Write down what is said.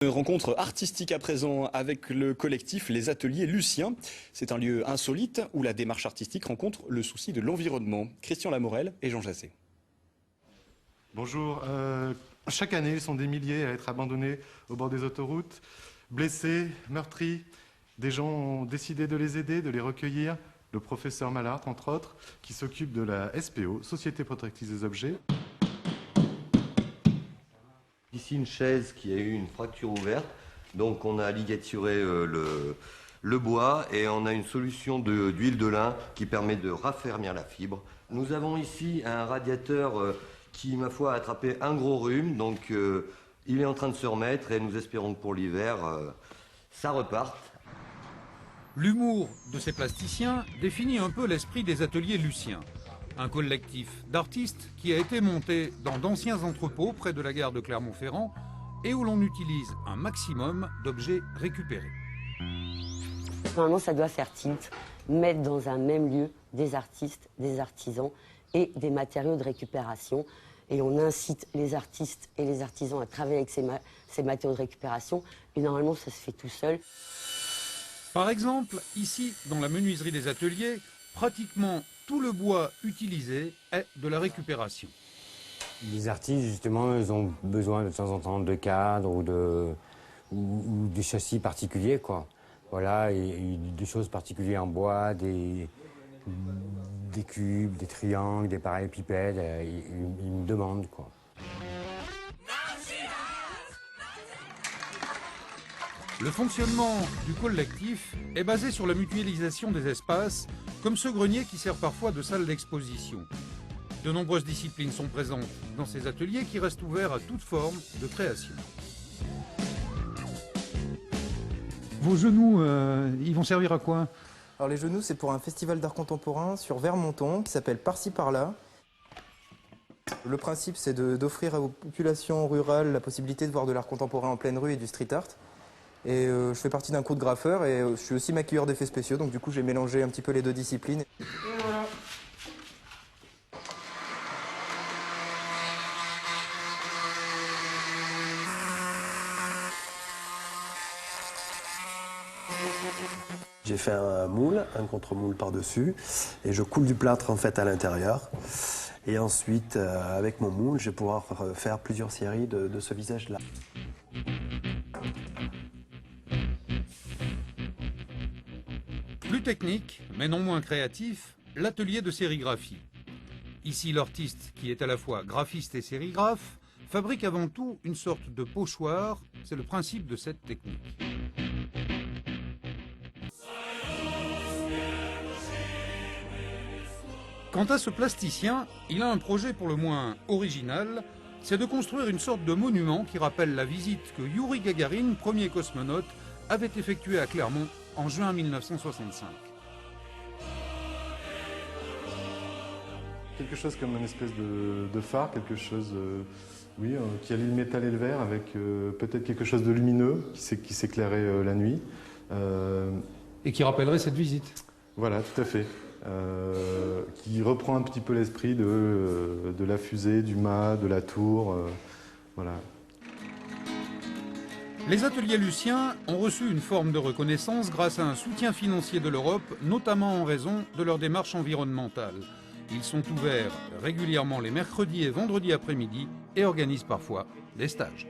Une rencontre artistique à présent avec le collectif Les Ateliers Lucien. C'est un lieu insolite où la démarche artistique rencontre le souci de l'environnement. Christian Lamorel et Jean Jassé. Bonjour. Chaque année, ils sont des milliers à être abandonnés au bord des autoroutes, blessés, meurtris. Des gens ont décidé de les aider, de les recueillir. Le professeur Mallard, entre autres, qui s'occupe de la SPO, Société Protectrice des Objets. Ici, une chaise qui a eu une fracture ouverte. Donc, on a ligaturé le bois et on a une solution d'huile de lin qui permet de raffermir la fibre. Nous avons ici un radiateur qui, ma foi, a attrapé un gros rhume. Donc, il est en train de se remettre et nous espérons que pour l'hiver, ça reparte. L'humour de ces plasticiens définit un peu l'esprit des ateliers Lucien. Un collectif d'artistes qui a été monté dans d'anciens entrepôts près de la gare de Clermont-Ferrand et où l'on utilise un maximum d'objets récupérés. Normalement, ça doit faire tilt, mettre dans un même lieu des artistes, des artisans et des matériaux de récupération. Et on incite les artistes et les artisans à travailler avec ces matériaux de récupération. Et normalement, ça se fait tout seul. Par exemple, ici, dans la menuiserie des ateliers, pratiquement tout le bois utilisé est de la récupération. Les artistes, justement, ils ont besoin de temps en temps de cadres ou de châssis particuliers, quoi. Voilà, et des choses particulières en bois, des cubes, des triangles, des parallélépipèdes, ils me demandent, quoi. Le fonctionnement du collectif est basé sur la mutualisation des espaces, comme ce grenier qui sert parfois de salle d'exposition. De nombreuses disciplines sont présentes dans ces ateliers qui restent ouverts à toute forme de création. Vos genoux, ils vont servir à quoi? Alors les genoux, c'est pour un festival d'art contemporain sur Vermonton qui s'appelle Par-ci par-là. Le principe, c'est d'offrir aux populations rurales la possibilité de voir de l'art contemporain en pleine rue et du street art. Et je fais partie d'un crew de graffeurs et je suis aussi maquilleur d'effets spéciaux, donc du coup j'ai mélangé un petit peu les deux disciplines. Et voilà. J'ai fait un moule, un contre-moule par-dessus, et je coule du plâtre en fait à l'intérieur. Et ensuite, avec mon moule, je vais pouvoir faire plusieurs séries de ce visage-là. Plus technique, mais non moins créatif, l'atelier de sérigraphie. Ici, l'artiste, qui est à la fois graphiste et sérigraphe, fabrique avant tout une sorte de pochoir. C'est le principe de cette technique. Quant à ce plasticien, il a un projet pour le moins original, c'est de construire une sorte de monument qui rappelle la visite que Youri Gagarin, premier cosmonaute, avait effectuée à Clermont en juin 1965. Quelque chose comme une espèce de phare, quelque chose qui allie le métal et le verre avec peut-être quelque chose de lumineux qui s'éclairait la nuit. Et qui rappellerait cette visite. Voilà, tout à fait. Qui reprend un petit peu l'esprit de la fusée, du mât, de la tour. Voilà. Les ateliers Lucien ont reçu une forme de reconnaissance grâce à un soutien financier de l'Europe, notamment en raison de leur démarche environnementale. Ils sont ouverts régulièrement les mercredis et vendredis après-midi et organisent parfois des stages.